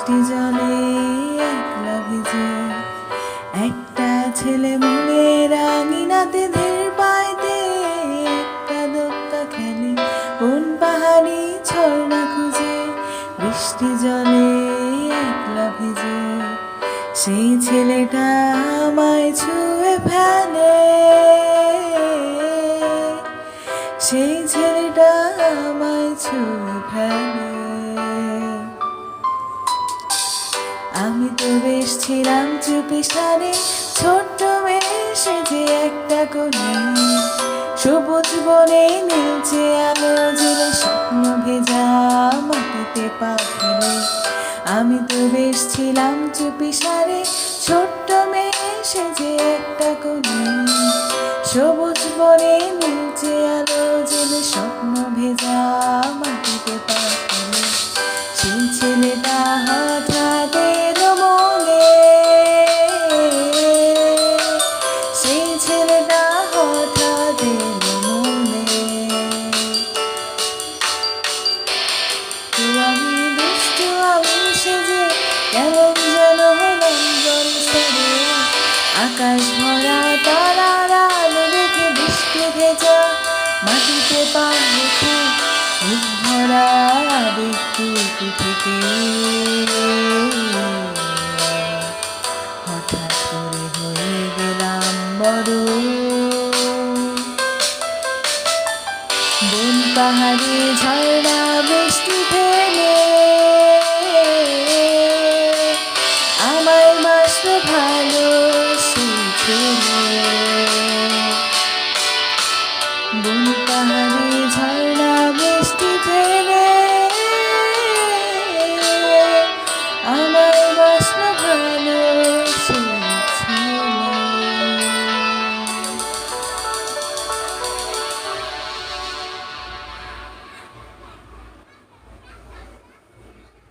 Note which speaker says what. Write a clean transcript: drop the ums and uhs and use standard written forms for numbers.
Speaker 1: বৃষ্টি জলে একলা ভিজে একটা ছেলে মনের আঙিনাতে ধীর পাইতে একটা দোক্কা খেলে কোন পাহাড়ি ঝর্ণা খুঁজে বৃষ্টি জলে একলা ভিজে সেই ছেলেটা আমায় ছুঁয়ে ফেলে সেই ছেলেটা আমায় ছুঁয়ে ফেলে আমি তো বেশ ছিলাম চুপি সারে ছোট্ট মেয়ে সেজে একটা কোণে সবুজ বনে নীলচে আলো জেলে স্বপ্ন ভেজা মাটিতে পা ফেলে আমি তো বেশ ছিলাম চুপি সারে ছোট্ট মেয়ে সেজে একটা কোণে সবুজ বনে নীলচে আলো জেলে স্বপ্ন ভেজা মাটিতে পা ফেলে সেই ছেলেটা হঠাৎ এলো মনে সেই ছেলেটা হঠাৎ এলো মনে তো আমি দুষ্টু আমি সেজে কেমন যেন হলাম জল ছেড়ে আকাশ ভরা তারার আলো দেখে বৃষ্টি ভেজা মাটিতে পা রেখে বুক ভরা আবেগটুকু থেকে হঠাৎ করে হয়ে গেলাম বড় বন পাহাড়ে ঝর্ণা বৃষ্টি ফেলে